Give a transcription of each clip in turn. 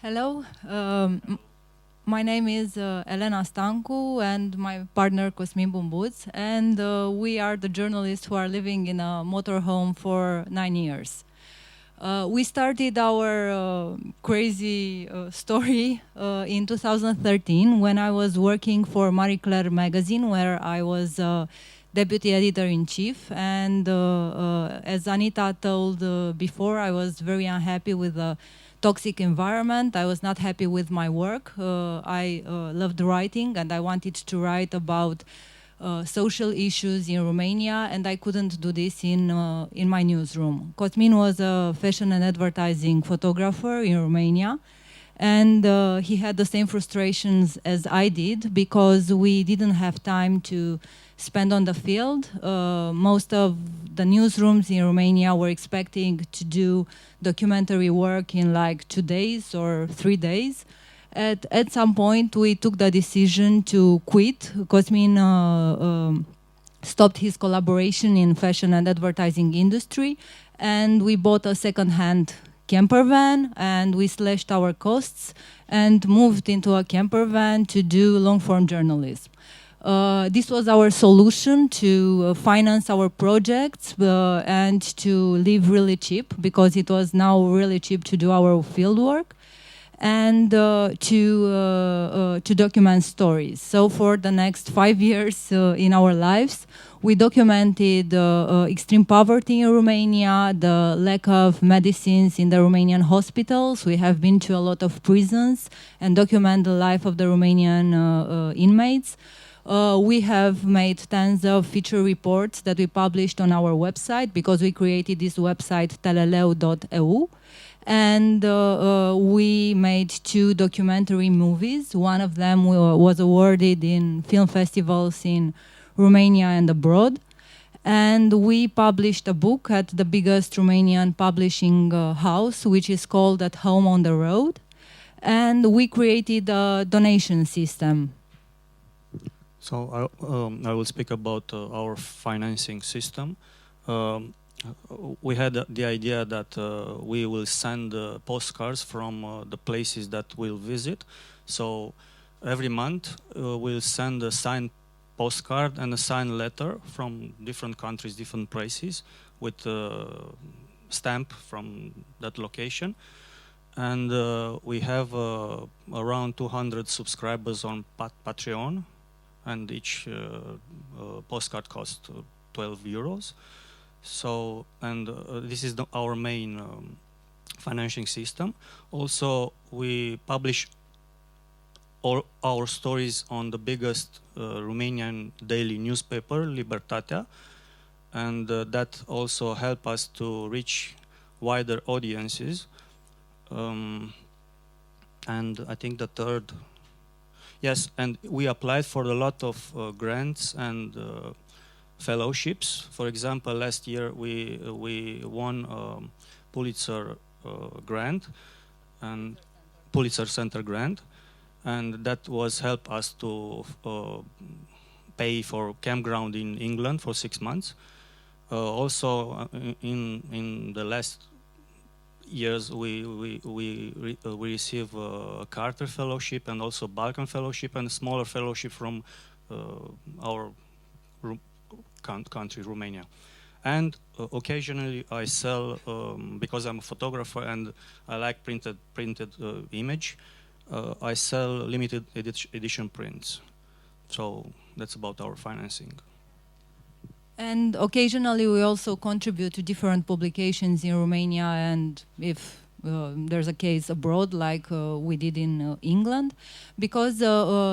Hello, my name is Elena Stancu and my partner Cosmin Bumbut, and we are the journalists who are living in a motorhome for 9 years. We started our crazy story in 2013 when I was working for Marie Claire magazine, where I was deputy editor-in-chief. And as Anita told before, I was very unhappy with the toxic environment. I was not happy with my work. I loved writing, and I wanted to write about social issues in Romania, and I couldn't do this in my newsroom. Cosmin was a fashion and advertising photographer in Romania, and he had the same frustrations as I did because we didn't have time to spend on the field. Most of the newsrooms in Romania were expecting to do documentary work in like 2 days or 3 days. At some point, we took the decision to quit. Cosmin stopped his collaboration in fashion and advertising industry, and we bought a second-hand campervan, and we slashed our costs and moved into a campervan to do long-form journalism. This was our solution to finance our projects and to live really cheap, because it was now really cheap to do our field work and to document stories. So for the next 5 years in our lives, we documented extreme poverty in Romania, the lack of medicines in the Romanian hospitals. We have been to a lot of prisons and document the life of the Romanian inmates. We have made tons of feature reports that we published on our website, because we created this website teleleu.eu. And we made 2 documentary movies. One of them was awarded in film festivals in Romania and abroad. And we published a book at the biggest Romanian publishing house, which is called At Home on the Road. And we created a donation system. So I will speak about our financing system. We had the idea that we will send postcards from the places that we'll visit. So every month we'll send a signed postcard and a signed letter from different countries, different places, with a stamp from that location. And we have around 200 subscribers on Patreon, and each postcard costs 12 euros. So, and this is our main financing system. Also, we publish all our stories on the biggest Romanian daily newspaper, Libertatea, and that also help us to reach wider audiences. And I think the third, yes, and we applied for a lot of grants and fellowships. For example, last year we won Pulitzer grant and Pulitzer Center grant, and that was help us to pay for campground in England for 6 months. Also, in the last years, we receive a Carter Fellowship and also Balkan Fellowship and a smaller fellowship from our country, Romania. And occasionally I sell, because I'm a photographer and I like printed image, I sell limited edition prints. So that's about our financing. And occasionally we also contribute to different publications in Romania, and if there's a case abroad, like we did in England, because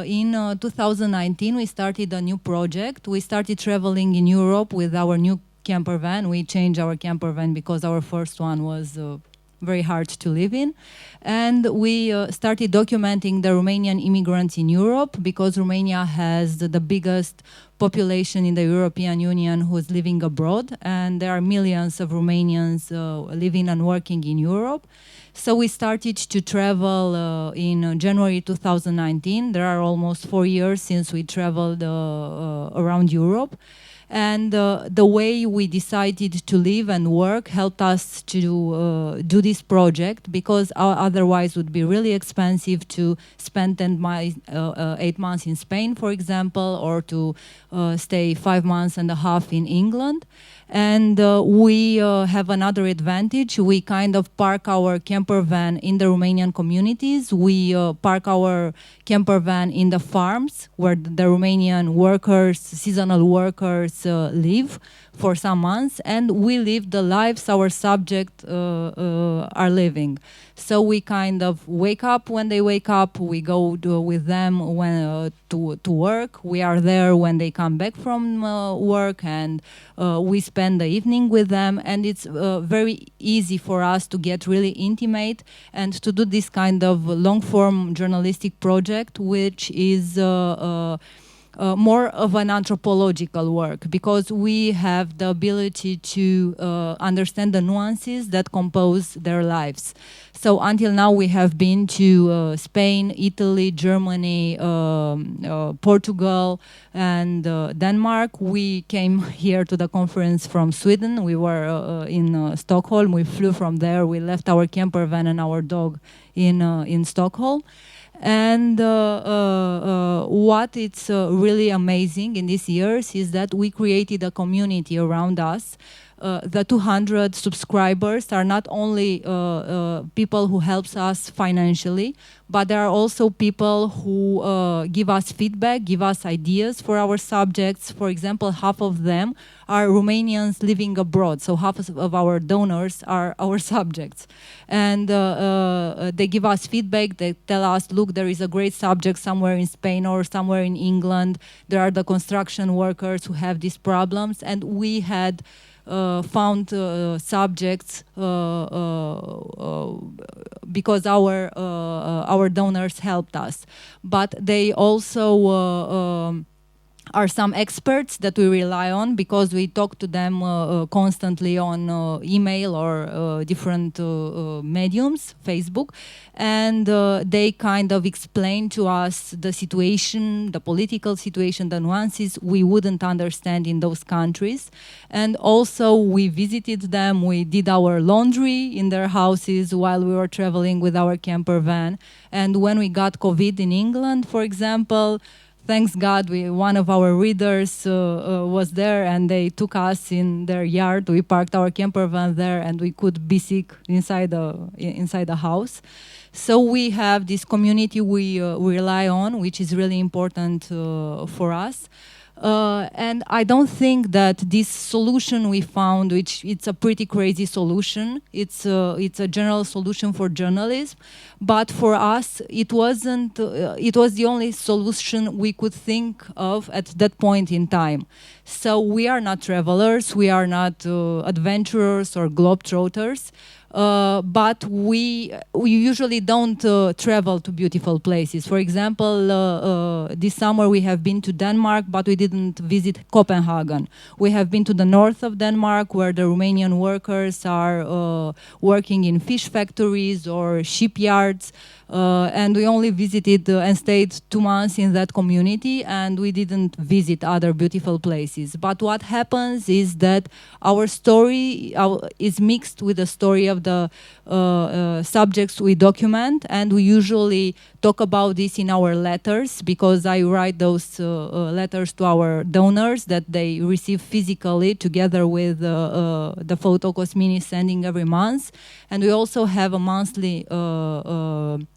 in 2019 we started a new project. We started traveling in Europe with our new campervan. We changed our campervan because our first one was very hard to live in. And we started documenting the Romanian immigrants in Europe, because Romania has the biggest population in the European Union who is living abroad, and there are millions of Romanians living and working in Europe. So we started to travel in January 2019. There are almost 4 years since we traveled around Europe. And the way we decided to live and work helped us to do this project, because otherwise it would be really expensive to spend 8 months in Spain, for example, or to stay 5 months and a half in England. And we have another advantage. We kind of park our camper van in the Romanian communities. We park our camper van in the farms where the Romanian workers, seasonal workers live for some months, and we live the lives our subjects are living. So we kind of wake up when they wake up, we go with them when, to work, we are there when they come back from work, and we spend the evening with them, and it's very easy for us to get really intimate and to do this kind of long-form journalistic project, which is more of an anthropological work, because we have the ability to understand the nuances that compose their lives. So until now we have been to Spain, Italy, Germany, Portugal, and Denmark. We came here to the conference from Sweden. We were in Stockholm. We flew from there. We left our camper van and our dog in Stockholm. And what it's really amazing in these years is that we created a community around us. The 200 subscribers are not only people who helps us financially, but there are also people who give us feedback, give us ideas for our subjects. For example, half of them are Romanians living abroad, so half of our donors are our subjects. And they give us feedback, they tell us, look, there is a great subject somewhere in Spain or somewhere in England. There are the construction workers who have these problems, and we had found subjects because our donors helped us. But they also are some experts that we rely on, because we talk to them constantly on email or different mediums, Facebook, and they kind of explain to us the situation, the political situation, the nuances we wouldn't understand in those countries. And also we visited them, we did our laundry in their houses while we were traveling with our camper van. And when we got COVID in England, for example, thanks God, one of our readers was there, and they took us in their yard. We parked our camper van there, and we could be sick inside the house. So we have this community we rely on, which is really important for us. And I don't think that this solution we found, which it's a pretty crazy solution, it's a general solution for journalism, but for us it wasn't. It was the only solution we could think of at that point in time. So we are not travelers, we are not adventurers or globetrotters. But we usually don't travel to beautiful places. For example, this summer we have been to Denmark, but we didn't visit Copenhagen. We have been to the north of Denmark, where the Romanian workers are working in fish factories or shipyards. And we only visited and stayed 2 months in that community, and we didn't visit other beautiful places. But what happens is that our story is mixed with the story of the subjects we document, and we usually talk about this in our letters, because I write those letters to our donors that they receive physically together with the photo Cosmin is sending every month. And we also have a monthly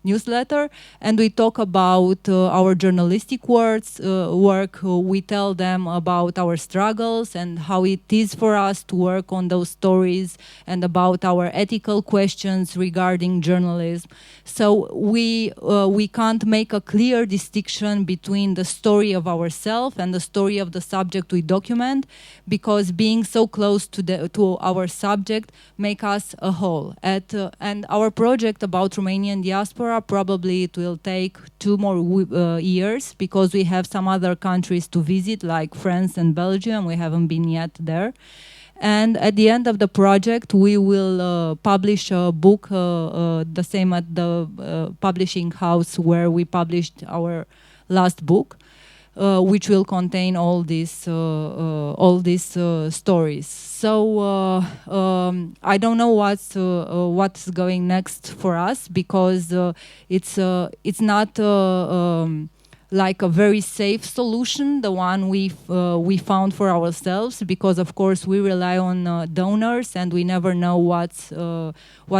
newsletter, and we talk about our journalistic work. We tell them about our struggles and how it is for us to work on those stories, and about our ethical questions regarding journalism. So we can't make a clear distinction between the story of ourselves and the story of the subject we document, because being so close to our subject make us a whole. And our project about Romanian diaspora diaspora, probably it will take 2 more years, because we have some other countries to visit, like France and Belgium. We haven't been yet there. And at the end of the project, we will publish a book, the same at the publishing house where we published our last book, which will contain all these stories. So I don't know what's going next for us, because it's not like a very safe solution, the one we found for ourselves, because of course we rely on donors and we never know what's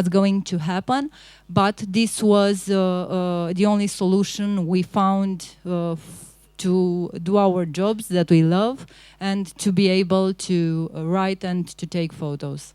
going to happen. But this was the only solution we found to do our jobs that we love and to be able to write and to take photos.